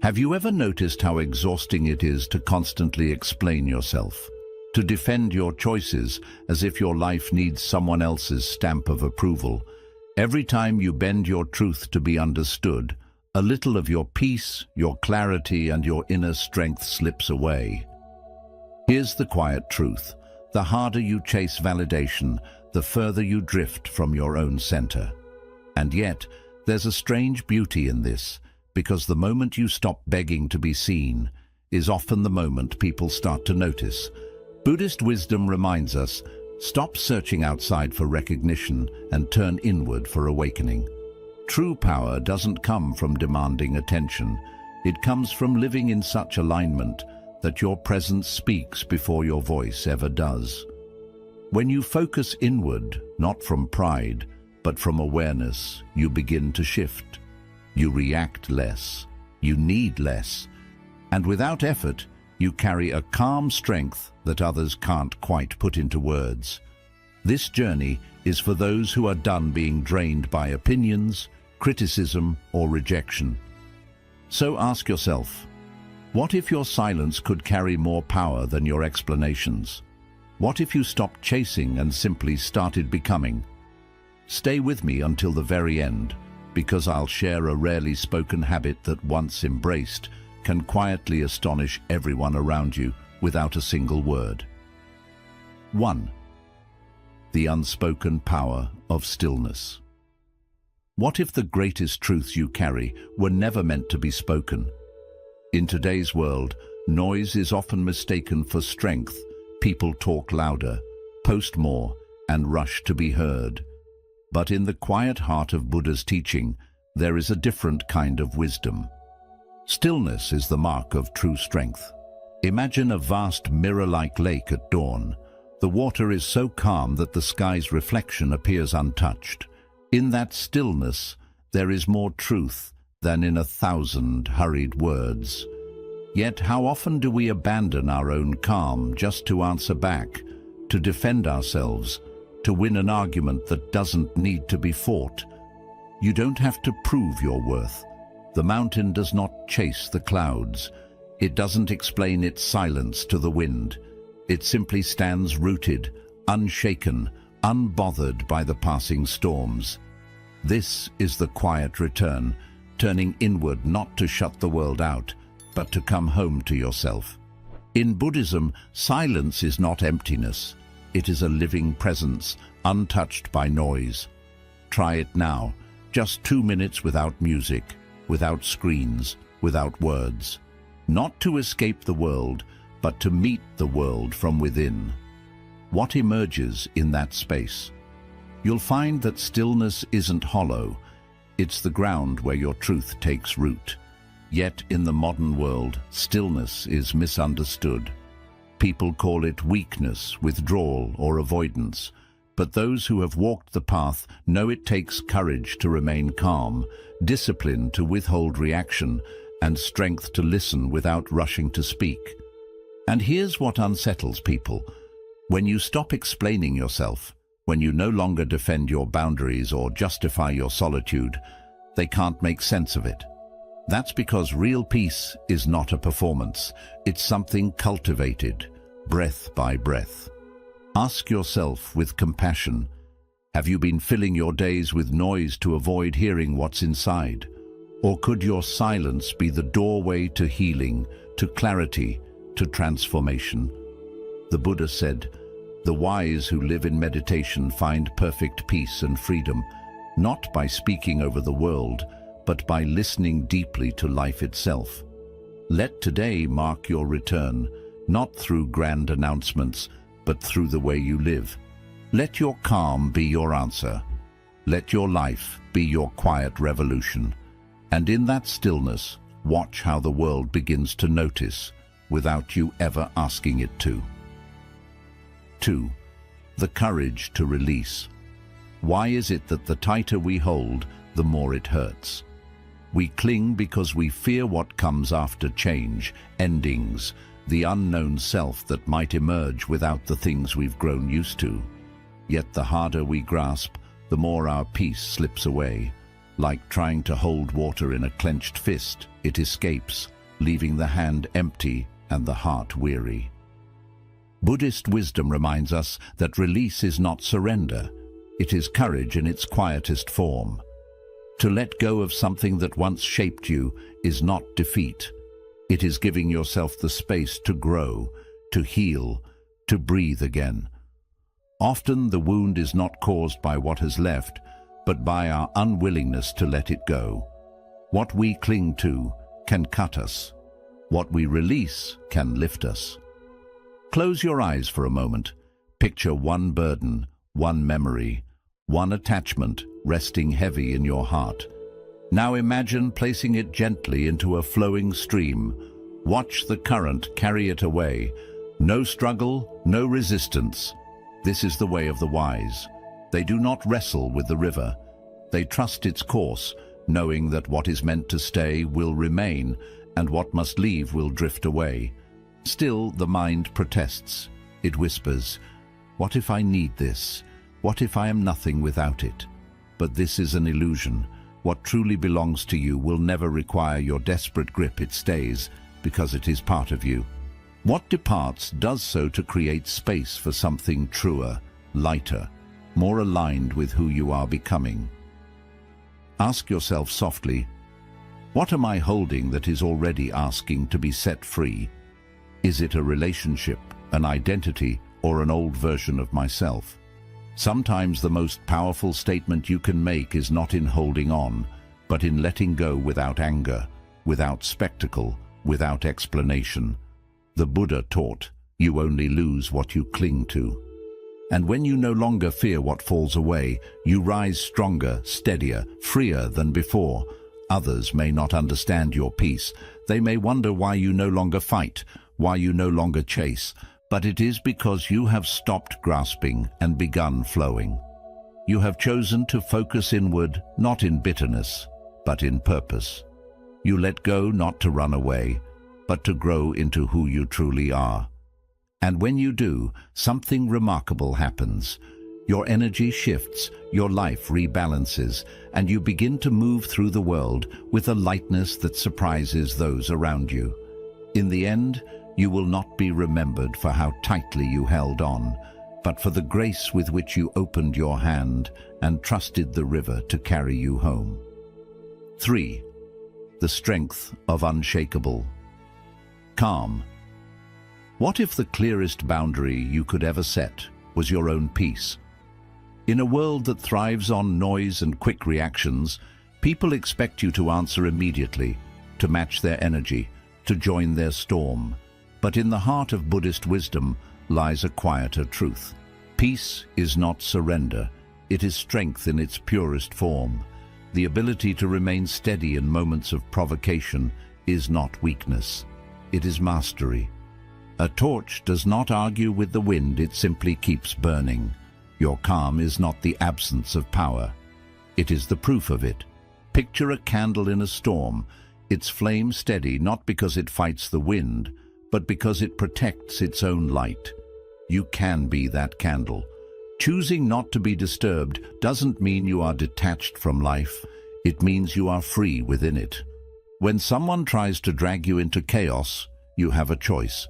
Have you ever noticed how exhausting it is to constantly explain yourself, to defend your choices as if your life needs someone else's stamp of approval? Every time you bend your truth to be understood, a little of your peace, your clarity, and your inner strength slips away. Here's the quiet truth. The harder you chase validation, the further you drift from your own center. And yet, there's a strange beauty in this, because the moment you stop begging to be seen is often the moment people start to notice. Buddhist wisdom reminds us, stop searching outside for recognition and turn inward for awakening. True power doesn't come from demanding attention. It comes from living in such alignment that your presence speaks before your voice ever does. When you focus inward, not from pride, but from awareness, you begin to shift. You react less, you need less, and without effort, you carry a calm strength that others can't quite put into words. This journey is for those who are done being drained by opinions, criticism, or rejection. So ask yourself, what if your silence could carry more power than your explanations? What if you stopped chasing and simply started becoming? Stay with me until the very end, because I'll share a rarely spoken habit that, once embraced, can quietly astonish everyone around you without a single word. 1. The unspoken power of stillness. What if the greatest truths you carry were never meant to be spoken? In today's world, noise is often mistaken for strength. People talk louder, post more, and rush to be heard. But in the quiet heart of Buddha's teaching, there is a different kind of wisdom. Stillness is the mark of true strength. Imagine a vast mirror-like lake at dawn. The water is so calm that the sky's reflection appears untouched. In that stillness, there is more truth than in 1,000 hurried words. Yet how often do we abandon our own calm just to answer back, to defend ourselves, to win an argument that doesn't need to be fought? You don't have to prove your worth. The mountain does not chase the clouds. It doesn't explain its silence to the wind. It simply stands rooted, unshaken, unbothered by the passing storms. This is the quiet return, turning inward not to shut the world out, but to come home to yourself. In Buddhism, silence is not emptiness. It is a living presence, untouched by noise. Try it now, just 2 minutes without music, without screens, without words. Not to escape the world, but to meet the world from within. What emerges in that space? You'll find that stillness isn't hollow. It's the ground where your truth takes root. Yet in the modern world, stillness is misunderstood. People call it weakness, withdrawal, or avoidance. But those who have walked the path know it takes courage to remain calm, discipline to withhold reaction, and strength to listen without rushing to speak. And here's what unsettles people. When you stop explaining yourself, when you no longer defend your boundaries or justify your solitude, they can't make sense of it. That's because real peace is not a performance. It's something cultivated, breath by breath. Ask yourself with compassion, have you been filling your days with noise to avoid hearing what's inside? Or could your silence be the doorway to healing, to clarity, to transformation? The Buddha said, "The wise who live in meditation find perfect peace and freedom, not by speaking over the world, but by listening deeply to life itself." Let today mark your return, not through grand announcements, but through the way you live. Let your calm be your answer. Let your life be your quiet revolution. And in that stillness, watch how the world begins to notice, without you ever asking it to. 2. The courage to release. Why is it that the tighter we hold, the more it hurts? We cling because we fear what comes after change, endings, the unknown self that might emerge without the things we've grown used to. Yet the harder we grasp, the more our peace slips away. Like trying to hold water in a clenched fist, it escapes, leaving the hand empty and the heart weary. Buddhist wisdom reminds us that release is not surrender. It is courage in its quietest form. To let go of something that once shaped you is not defeat. It is giving yourself the space to grow, to heal, to breathe again. Often the wound is not caused by what has left, but by our unwillingness to let it go. What we cling to can cut us. What we release can lift us. Close your eyes for a moment. Picture one burden, one memory, one attachment resting heavy in your heart. Now imagine placing it gently into a flowing stream. Watch the current carry it away. No struggle, no resistance. This is the way of the wise. They do not wrestle with the river. They trust its course, knowing that what is meant to stay will remain, and what must leave will drift away. Still, the mind protests. It whispers, "What if I need this? What if I am nothing without it?" But this is an illusion. What truly belongs to you will never require your desperate grip. It stays because it is part of you. What departs does so to create space for something truer, lighter, more aligned with who you are becoming. Ask yourself softly, what am I holding that is already asking to be set free? Is it a relationship, an identity, or an old version of myself? Sometimes the most powerful statement you can make is not in holding on, but in letting go without anger, without spectacle, without explanation. The Buddha taught, you only lose what you cling to. And when you no longer fear what falls away, you rise stronger, steadier, freer than before. Others may not understand your peace. They may wonder why you no longer fight, why you no longer chase, but it is because you have stopped grasping and begun flowing. You have chosen to focus inward, not in bitterness, but in purpose. You let go not to run away, but to grow into who you truly are. And when you do, something remarkable happens. Your energy shifts, your life rebalances, and you begin to move through the world with a lightness that surprises those around you. In the end, you will not be remembered for how tightly you held on, but for the grace with which you opened your hand and trusted the river to carry you home. 3. The strength of unshakable. Calm. What if the clearest boundary you could ever set was your own peace? In a world that thrives on noise and quick reactions, people expect you to answer immediately, to match their energy, to join their storm. But in the heart of Buddhist wisdom lies a quieter truth. Peace is not surrender. It is strength in its purest form. The ability to remain steady in moments of provocation is not weakness. It is mastery. A torch does not argue with the wind, it simply keeps burning. Your calm is not the absence of power. It is the proof of it. Picture a candle in a storm. Its flame steady not because it fights the wind, but because it protects its own light. You can be that candle. Choosing not to be disturbed doesn't mean you are detached from life. It means you are free within it. When someone tries to drag you into chaos, you have a choice.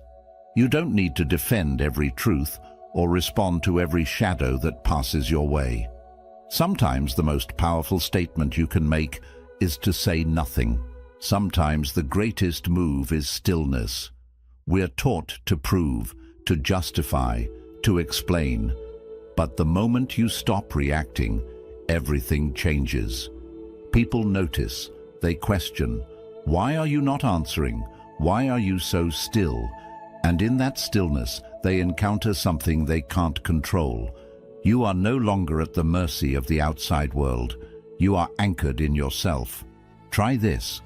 You don't need to defend every truth or respond to every shadow that passes your way. Sometimes the most powerful statement you can make is to say nothing. Sometimes the greatest move is stillness. We're taught to prove, to justify, to explain. But the moment you stop reacting, everything changes. People notice, they question, why are you not answering? Why are you so still? And in that stillness, they encounter something they can't control. You are no longer at the mercy of the outside world. You are anchored in yourself. Try this.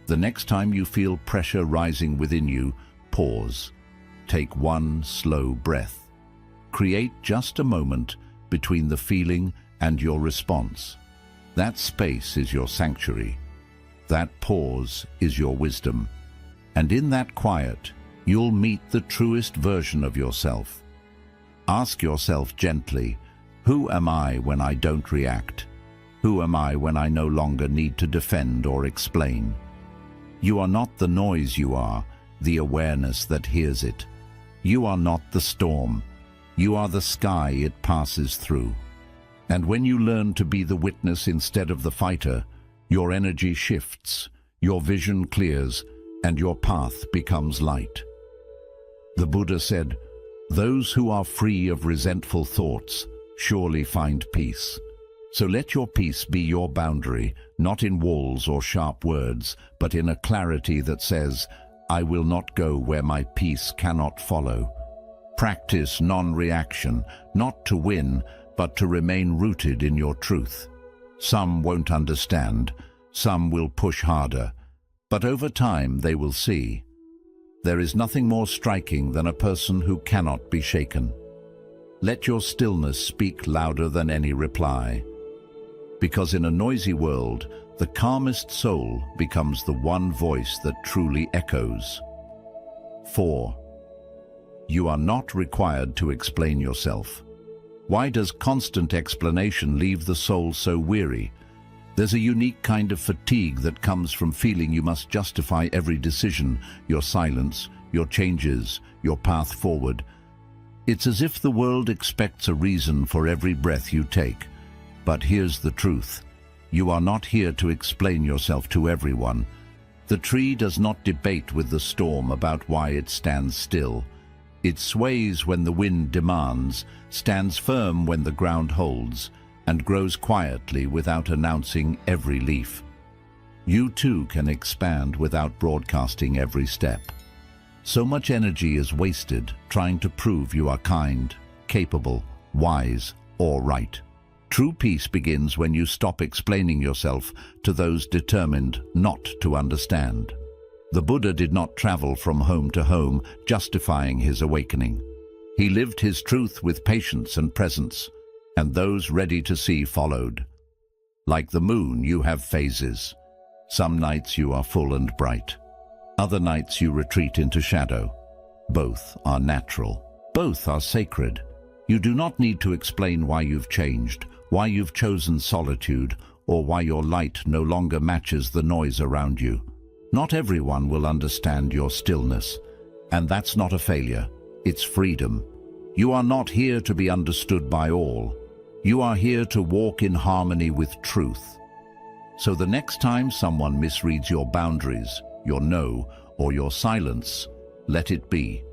The next time you feel pressure rising within you, pause. Take one slow breath. Create just a moment between the feeling and your response. That space is your sanctuary. That pause is your wisdom. And in that quiet, you'll meet the truest version of yourself. Ask yourself gently, who am I when I don't react? Who am I when I no longer need to defend or explain? You are not the noise, you are the awareness that hears it. You are not the storm. You are the sky it passes through. And when you learn to be the witness instead of the fighter, your energy shifts, your vision clears, and your path becomes light. The Buddha said, "Those who are free of resentful thoughts surely find peace." So let your peace be your boundary, not in walls or sharp words, but in a clarity that says, "I will not go where my peace cannot follow." Practice non-reaction, not to win, but to remain rooted in your truth. Some won't understand, some will push harder, but over time they will see. There is nothing more striking than a person who cannot be shaken. Let your stillness speak louder than any reply. Because in a noisy world, the calmest soul becomes the one voice that truly echoes. 4. You are not required to explain yourself. Why does constant explanation leave the soul so weary? There's a unique kind of fatigue that comes from feeling you must justify every decision, your silence, your changes, your path forward. It's as if the world expects a reason for every breath you take. But here's the truth. You are not here to explain yourself to everyone. The tree does not debate with the storm about why it stands still. It sways when the wind demands, stands firm when the ground holds, and grows quietly without announcing every leaf. You too can expand without broadcasting every step. So much energy is wasted trying to prove you are kind, capable, wise, or right. True peace begins when you stop explaining yourself to those determined not to understand. The Buddha did not travel from home to home justifying his awakening. He lived his truth with patience and presence, and those ready to see followed. Like the moon, you have phases. Some nights you are full and bright. Other nights you retreat into shadow. Both are natural. Both are sacred. You do not need to explain why you've changed, why you've chosen solitude, or why your light no longer matches the noise around you. Not everyone will understand your stillness, and that's not a failure, it's freedom. You are not here to be understood by all. You are here to walk in harmony with truth. So the next time someone misreads your boundaries, your no, or your silence, let it be.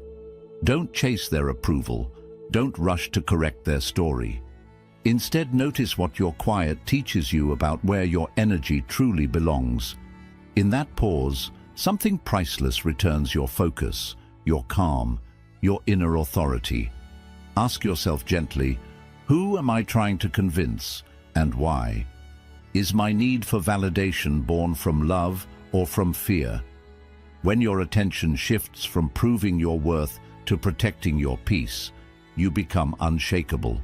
Don't chase their approval. Don't rush to correct their story. Instead, notice what your quiet teaches you about where your energy truly belongs. In that pause, something priceless returns your focus, your calm, your inner authority. Ask yourself gently, who am I trying to convince, and why? Is my need for validation born from love or from fear? When your attention shifts from proving your worth to protecting your peace, you become unshakable.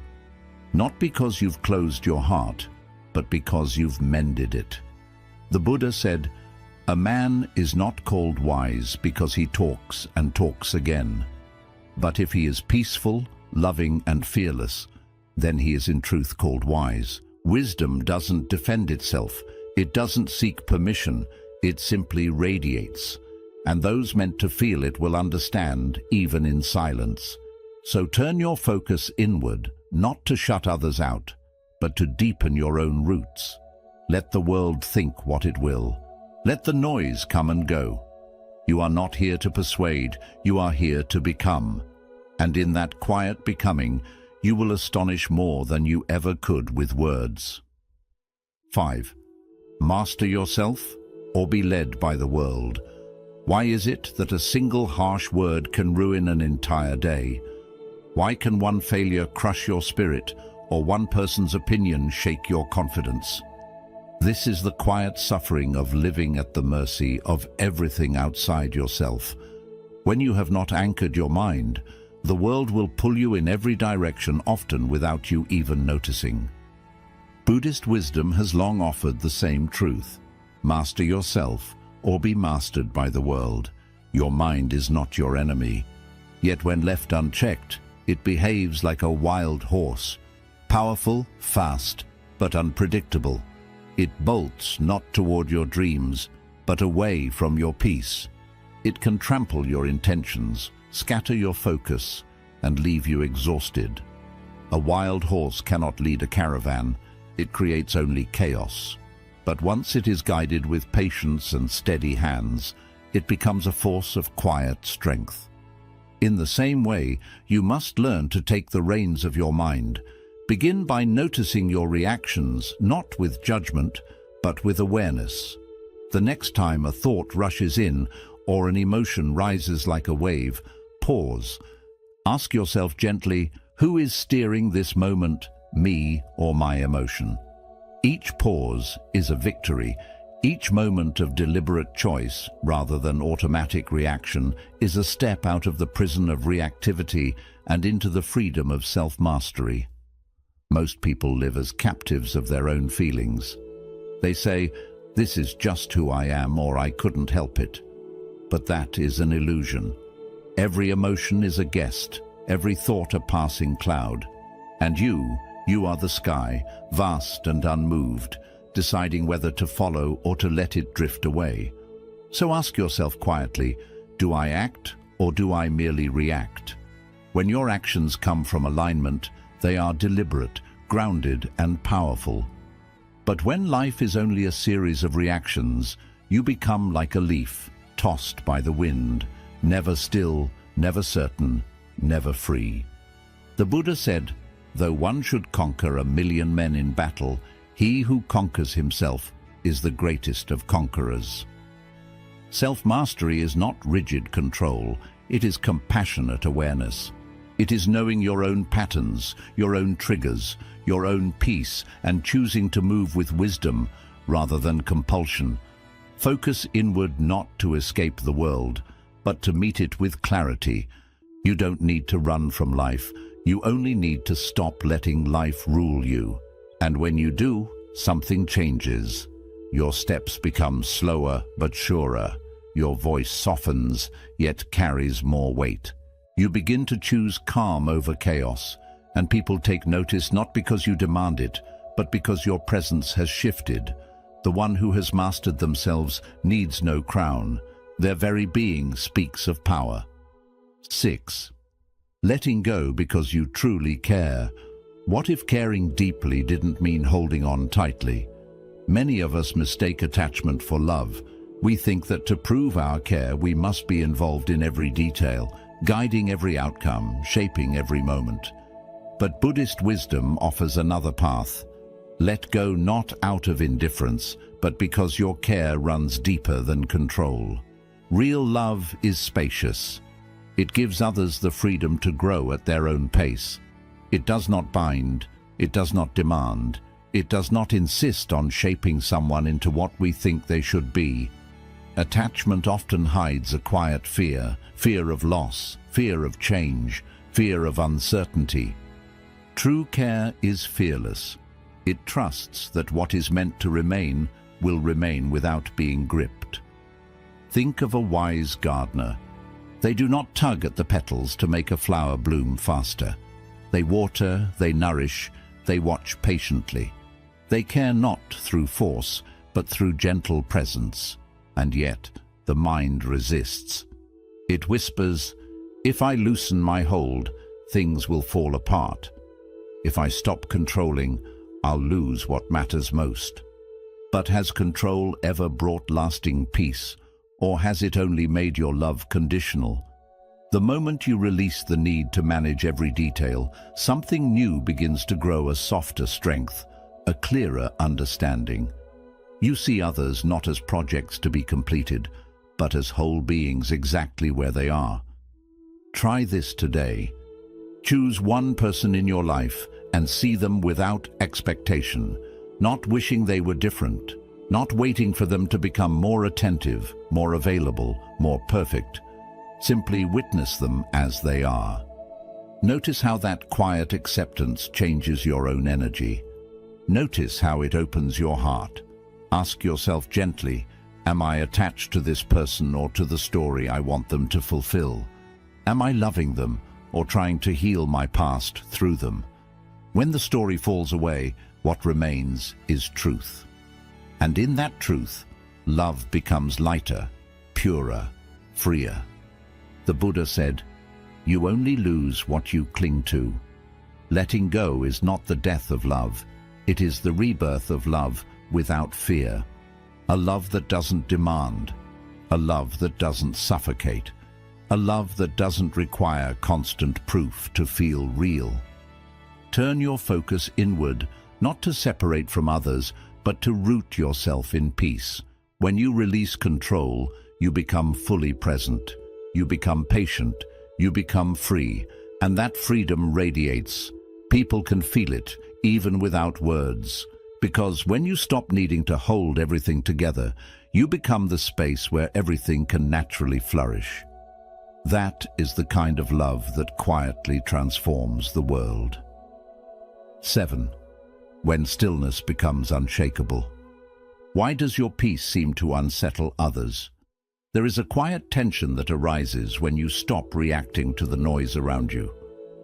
Not because you've closed your heart, but because you've mended it. The Buddha said, "A man is not called wise because he talks and talks again. But if he is peaceful, loving, and fearless, then he is in truth called wise." Wisdom doesn't defend itself. It doesn't seek permission. It simply radiates. And those meant to feel it will understand, even in silence. So turn your focus inward, not to shut others out, but to deepen your own roots. Let the world think what it will. Let the noise come and go. You are not here to persuade, you are here to become. And in that quiet becoming, you will astonish more than you ever could with words. 5. Master yourself or be led by the world. Why is it that a single harsh word can ruin an entire day? Why can one failure crush your spirit or one person's opinion shake your confidence? This is the quiet suffering of living at the mercy of everything outside yourself. When you have not anchored your mind, the world will pull you in every direction, often without you even noticing. Buddhist wisdom has long offered the same truth. Master yourself or be mastered by the world. Your mind is not your enemy. Yet when left unchecked, it behaves like a wild horse. Powerful, fast, but unpredictable. It bolts not toward your dreams, but away from your peace. It can trample your intentions, scatter your focus, and leave you exhausted. A wild horse cannot lead a caravan. It creates only chaos. But once it is guided with patience and steady hands, it becomes a force of quiet strength. In the same way, you must learn to take the reins of your mind. Begin by noticing your reactions, not with judgment, but with awareness. The next time a thought rushes in or an emotion rises like a wave, pause. Ask yourself gently, who is steering this moment, me or my emotion? Each pause is a victory. Each moment of deliberate choice, rather than automatic reaction, is a step out of the prison of reactivity and into the freedom of self-mastery. Most people live as captives of their own feelings. They say, "This is just who I am," or "I couldn't help it." But that is an illusion. Every emotion is a guest, every thought a passing cloud. And you are the sky, vast and unmoved, deciding whether to follow or to let it drift away. So ask yourself quietly, do I act or do I merely react? When your actions come from alignment, they are deliberate, grounded, and powerful. But when life is only a series of reactions, you become like a leaf, tossed by the wind, never still, never certain, never free. The Buddha said, "Though one should conquer 1,000,000 men in battle, he who conquers himself is the greatest of conquerors." Self-mastery is not rigid control, it is compassionate awareness. It is knowing your own patterns, your own triggers, your own peace, and choosing to move with wisdom rather than compulsion. Focus inward not to escape the world, but to meet it with clarity. You don't need to run from life. You only need to stop letting life rule you. And when you do, something changes. Your steps become slower but surer. Your voice softens, yet carries more weight. You begin to choose calm over chaos, and people take notice not because you demand it, but because your presence has shifted. The one who has mastered themselves needs no crown. Their very being speaks of power. 6. Letting go because you truly care. What if caring deeply didn't mean holding on tightly? Many of us mistake attachment for love. We think that to prove our care, we must be involved in every detail, guiding every outcome, shaping every moment. But Buddhist wisdom offers another path. Let go not out of indifference, but because your care runs deeper than control. Real love is spacious. It gives others the freedom to grow at their own pace. It does not bind, it does not demand, it does not insist on shaping someone into what we think they should be. Attachment often hides a quiet fear, fear of loss, fear of change, fear of uncertainty. True care is fearless. It trusts that what is meant to remain will remain without being gripped. Think of a wise gardener. They do not tug at the petals to make a flower bloom faster. They water, they nourish, they watch patiently. They care not through force, but through gentle presence. And yet, the mind resists. It whispers, "If I loosen my hold, things will fall apart. If I stop controlling, I'll lose what matters most." But has control ever brought lasting peace, or has it only made your love conditional? The moment you release the need to manage every detail, something new begins to grow, a softer strength, a clearer understanding. You see others not as projects to be completed, but as whole beings exactly where they are. Try this today. Choose one person in your life and see them without expectation, not wishing they were different, not waiting for them to become more attentive, more available, more perfect. Simply witness them as they are. Notice how that quiet acceptance changes your own energy. Notice how it opens your heart. Ask yourself gently, am I attached to this person or to the story I want them to fulfill? Am I loving them or trying to heal my past through them? When the story falls away, what remains is truth. And in that truth, love becomes lighter, purer, freer. The Buddha said, "You only lose what you cling to." Letting go is not the death of love. It is the rebirth of love without fear. A love that doesn't demand. A love that doesn't suffocate. A love that doesn't require constant proof to feel real. Turn your focus inward, not to separate from others, but to root yourself in peace. When you release control, you become fully present. You become patient. You become free. And that freedom radiates. People can feel it, even without words. Because when you stop needing to hold everything together, you become the space where everything can naturally flourish. That is the kind of love that quietly transforms the world. 7. When stillness becomes unshakable. Why does your peace seem to unsettle others? There is a quiet tension that arises when you stop reacting to the noise around you,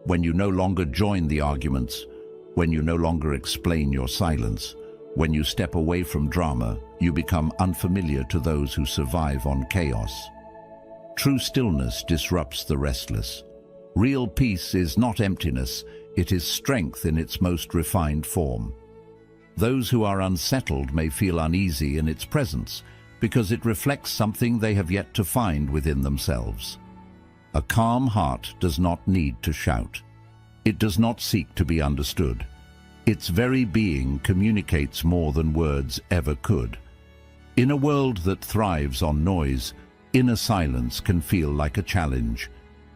when you no longer join the arguments, when you no longer explain your silence. When you step away from drama, you become unfamiliar to those who survive on chaos. True stillness disrupts the restless. Real peace is not emptiness, it is strength in its most refined form. Those who are unsettled may feel uneasy in its presence because it reflects something they have yet to find within themselves. A calm heart does not need to shout. It does not seek to be understood. Its very being communicates more than words ever could. In a world that thrives on noise, inner silence can feel like a challenge.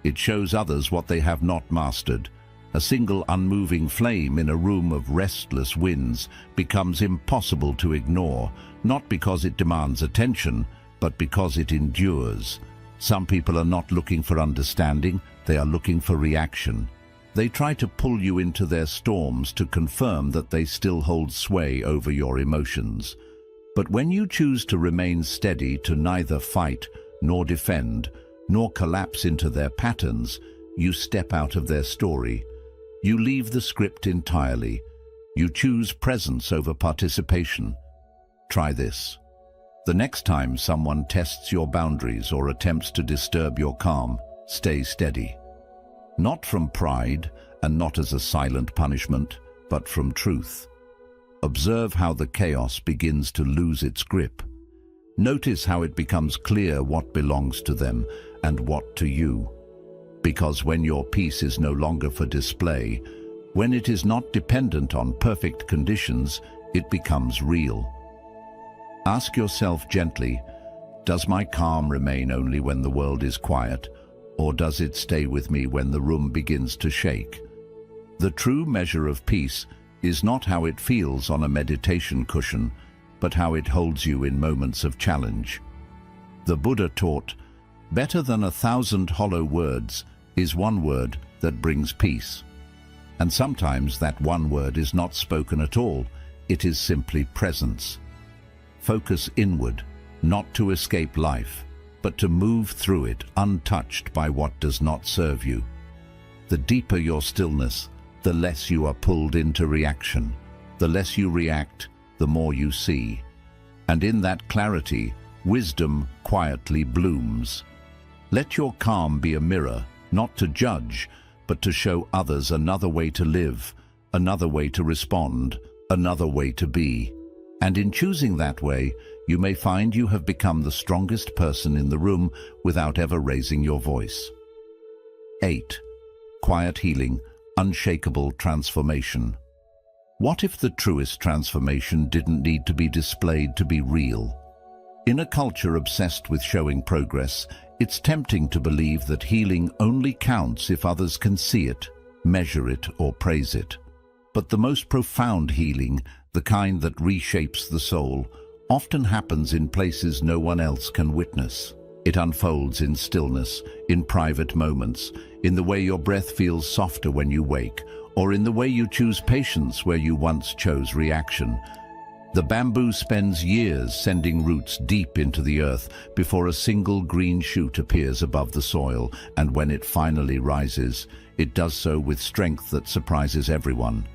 It shows others what they have not mastered. A single unmoving flame in a room of restless winds becomes impossible to ignore, not because it demands attention, but because it endures. Some people are not looking for understanding, they are looking for reaction. They try to pull you into their storms to confirm that they still hold sway over your emotions. But when you choose to remain steady, to neither fight nor defend, nor collapse into their patterns, you step out of their story. You leave the script entirely. You choose presence over participation. Try this. The next time someone tests your boundaries or attempts to disturb your calm, stay steady. Not from pride and not as a silent punishment, but from truth. Observe how the chaos begins to lose its grip. Notice how it becomes clear what belongs to them and what to you. Because when your peace is no longer for display, when it is not dependent on perfect conditions, it becomes real. Ask yourself gently, does my calm remain only when the world is quiet, or does it stay with me when the room begins to shake? The true measure of peace is not how it feels on a meditation cushion, but how it holds you in moments of challenge. The Buddha taught, better than 1,000 hollow words is one word that brings peace. And sometimes that one word is not spoken at all, it is simply presence. Focus inward, not to escape life, but to move through it untouched by what does not serve you. The deeper your stillness, the less you are pulled into reaction. The less you react, the more you see. And in that clarity, wisdom quietly blooms. Let your calm be a mirror, not to judge, but to show others another way to live, another way to respond, another way to be. And in choosing that way, you may find you have become the strongest person in the room without ever raising your voice. 8. Quiet healing, unshakable transformation. What if the truest transformation didn't need to be displayed to be real? In a culture obsessed with showing progress, it's tempting to believe that healing only counts if others can see it, measure it, or praise it. But the most profound healing, the kind that reshapes the soul, often happens in places no one else can witness. It unfolds in stillness, in private moments, in the way your breath feels softer when you wake, or in the way you choose patience where you once chose reaction. The bamboo spends years sending roots deep into the earth before a single green shoot appears above the soil, and when it finally rises, it does so with strength that surprises everyone.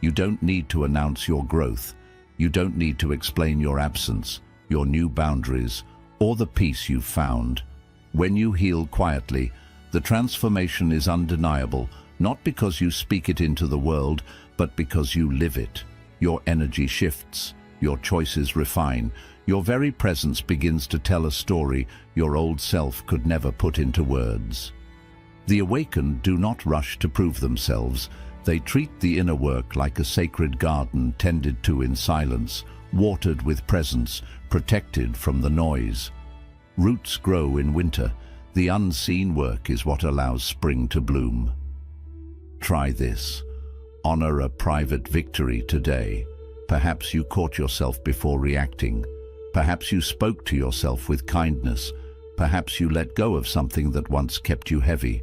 You don't need to announce your growth. You don't need to explain your absence, your new boundaries, or the peace you've found. When you heal quietly, the transformation is undeniable, not because you speak it into the world, but because you live it. Your energy shifts, your choices refine, your very presence begins to tell a story your old self could never put into words. The awakened do not rush to prove themselves. They treat the inner work like a sacred garden tended to in silence, watered with presence, protected from the noise. Roots grow in winter. The unseen work is what allows spring to bloom. Try this. Honor a private victory today. Perhaps you caught yourself before reacting. Perhaps you spoke to yourself with kindness. Perhaps you let go of something that once kept you heavy.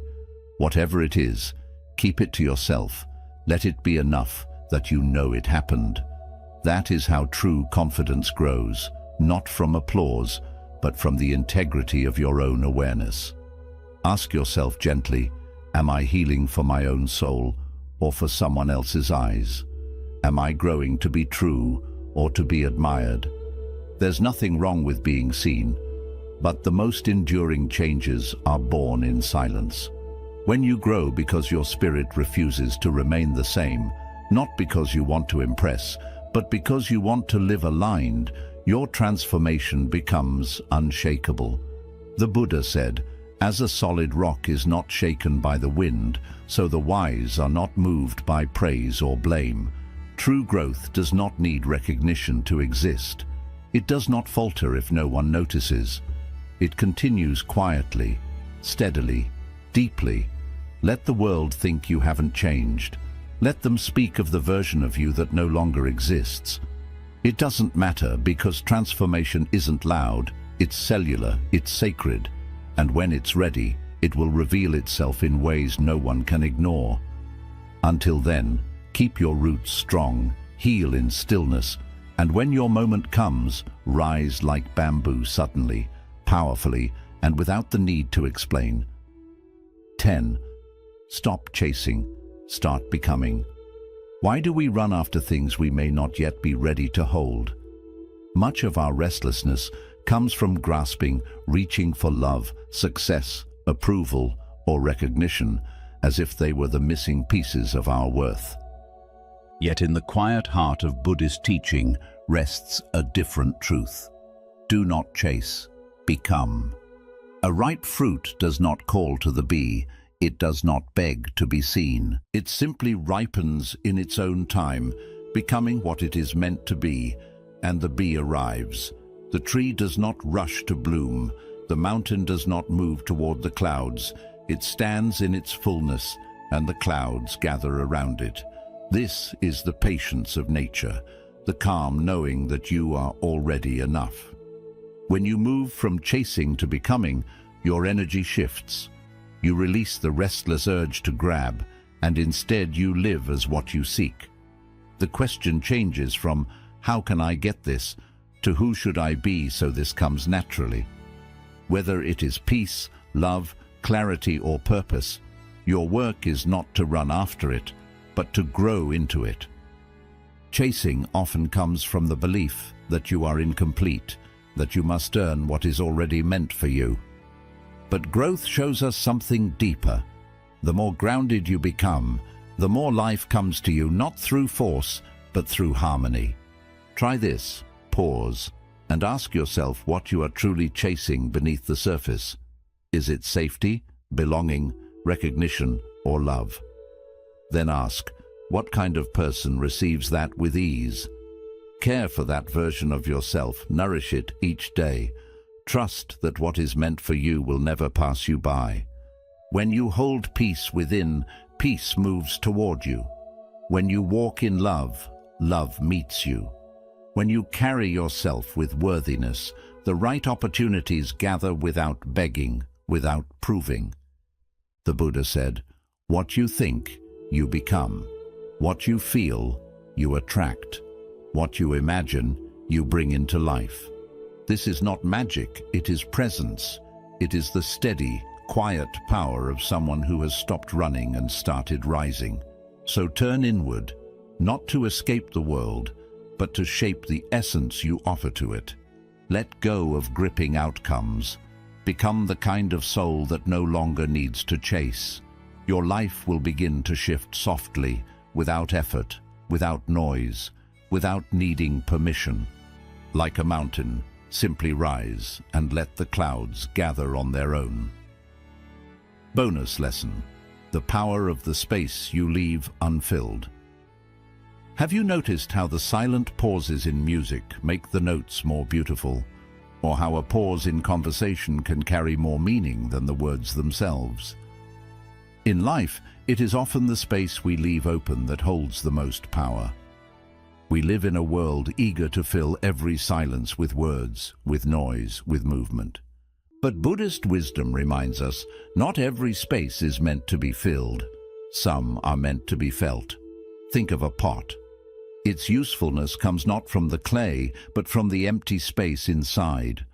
Whatever it is, keep it to yourself. Let it be enough that you know it happened. That is how true confidence grows, not from applause, but from the integrity of your own awareness. Ask yourself gently, am I healing for my own soul or for someone else's eyes? Am I growing to be true or to be admired? There's nothing wrong with being seen, but the most enduring changes are born in silence. When you grow because your spirit refuses to remain the same, not because you want to impress, but because you want to live aligned, your transformation becomes unshakable. The Buddha said, "As a solid rock is not shaken by the wind, so the wise are not moved by praise or blame." True growth does not need recognition to exist. It does not falter if no one notices. It continues quietly, steadily, deeply. Let the world think you haven't changed. Let them speak of the version of you that no longer exists. It doesn't matter because transformation isn't loud, it's cellular, it's sacred, and when it's ready, it will reveal itself in ways no one can ignore. Until then, keep your roots strong, heal in stillness, and when your moment comes, rise like bamboo suddenly, powerfully, and without the need to explain. 10. Stop chasing, start becoming. Why do we run after things we may not yet be ready to hold? Much of our restlessness comes from grasping, reaching for love, success, approval, or recognition, as if they were the missing pieces of our worth. Yet in the quiet heart of Buddhist teaching rests a different truth. Do not chase, become. A ripe fruit does not call to the bee. It does not beg to be seen. It simply ripens in its own time, becoming what it is meant to be, and the bee arrives. The tree does not rush to bloom. The mountain does not move toward the clouds. It stands in its fullness, and the clouds gather around it. This is the patience of nature, the calm knowing that you are already enough. When you move from chasing to becoming, your energy shifts. You release the restless urge to grab, and instead you live as what you seek. The question changes from, how can I get this, to who should I be so this comes naturally? Whether it is peace, love, clarity, or purpose, your work is not to run after it, but to grow into it. Chasing often comes from the belief that you are incomplete, that you must earn what is already meant for you. But growth shows us something deeper. The more grounded you become, the more life comes to you, not through force, but through harmony. Try this, pause, and ask yourself what you are truly chasing beneath the surface. Is it safety, belonging, recognition, or love? Then ask, what kind of person receives that with ease? Care for that version of yourself, nourish it each day. Trust that what is meant for you will never pass you by. When you hold peace within, peace moves toward you. When you walk in love, love meets you. When you carry yourself with worthiness, the right opportunities gather without begging, without proving. The Buddha said, "What you think, you become. What you feel, you attract. What you imagine, you bring into life." This is not magic, it is presence. It is the steady, quiet power of someone who has stopped running and started rising. So turn inward, not to escape the world, but to shape the essence you offer to it. Let go of gripping outcomes. Become the kind of soul that no longer needs to chase. Your life will begin to shift softly, without effort, without noise, without needing permission. Like a mountain, simply rise and let the clouds gather on their own. Bonus lesson: the power of the space you leave unfilled. Have you noticed how the silent pauses in music make the notes more beautiful, or how a pause in conversation can carry more meaning than the words themselves? In life, it is often the space we leave open that holds the most power. We live in a world eager to fill every silence with words, with noise, with movement. But Buddhist wisdom reminds us, not every space is meant to be filled. Some are meant to be felt. Think of a pot. Its usefulness comes not from the clay, but from the empty space inside.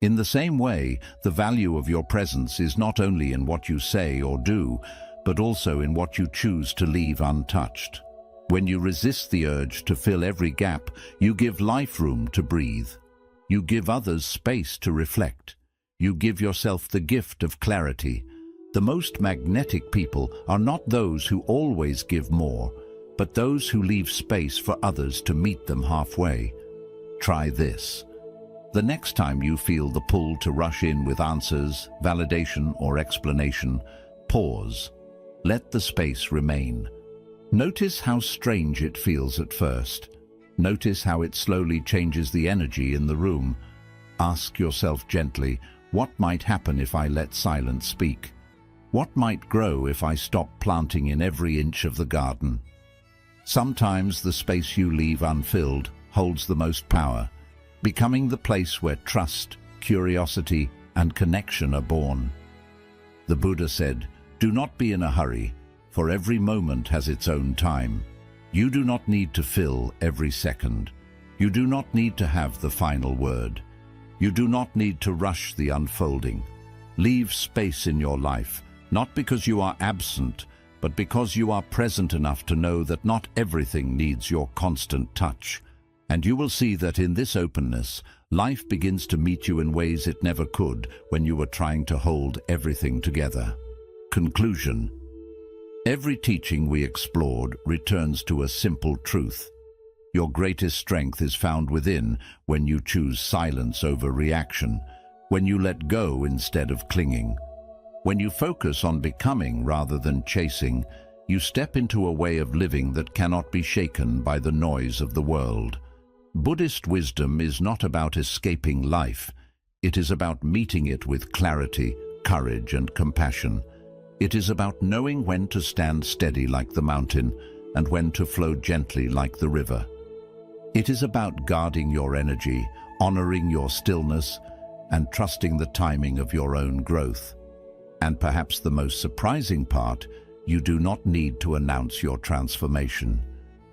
In the same way, the value of your presence is not only in what you say or do, but also in what you choose to leave untouched. When you resist the urge to fill every gap, you give life room to breathe. You give others space to reflect. You give yourself the gift of clarity. The most magnetic people are not those who always give more, but those who leave space for others to meet them halfway. Try this. The next time you feel the pull to rush in with answers, validation, or explanation, pause. Let the space remain. Notice how strange it feels at first. Notice how it slowly changes the energy in the room. Ask yourself gently, what might happen if I let silence speak? What might grow if I stop planting in every inch of the garden? Sometimes the space you leave unfilled holds the most power, becoming the place where trust, curiosity, and connection are born. The Buddha said, "Do not be in a hurry, for every moment has its own time. You do not need to fill every second. You do not need to have the final word. You do not need to rush the unfolding. Leave space in your life, not because you are absent, but because you are present enough to know that not everything needs your constant touch. And you will see that in this openness, life begins to meet you in ways it never could when you were trying to hold everything together." Conclusion: every teaching we explored returns to a simple truth. Your greatest strength is found within when you choose silence over reaction, when you let go instead of clinging. When you focus on becoming rather than chasing, you step into a way of living that cannot be shaken by the noise of the world. Buddhist wisdom is not about escaping life. It is about meeting it with clarity, courage, and compassion. It is about knowing when to stand steady like the mountain and when to flow gently like the river. It is about guarding your energy, honoring your stillness, and trusting the timing of your own growth. And perhaps the most surprising part, you do not need to announce your transformation.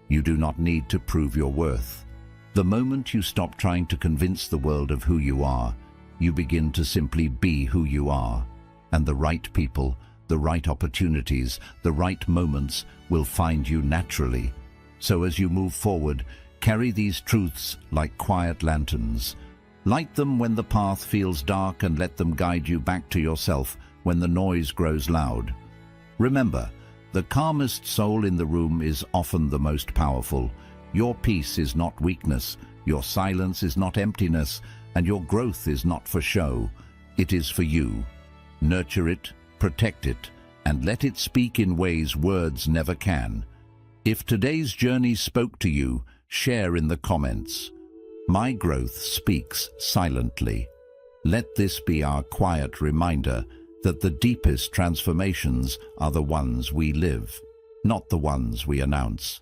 You do not need to prove your worth. The moment you stop trying to convince the world of who you are, you begin to simply be who you are. And the right people, the right opportunities, the right moments will find you naturally. So as you move forward, carry these truths like quiet lanterns. Light them when the path feels dark and let them guide you back to yourself when the noise grows loud. Remember, the calmest soul in the room is often the most powerful. Your peace is not weakness, your silence is not emptiness, and your growth is not for show. It is for you. Nurture it, protect it, and let it speak in ways words never can. If today's journey spoke to you, share in the comments. My growth speaks silently. Let this be our quiet reminder that the deepest transformations are the ones we live, not the ones we announce.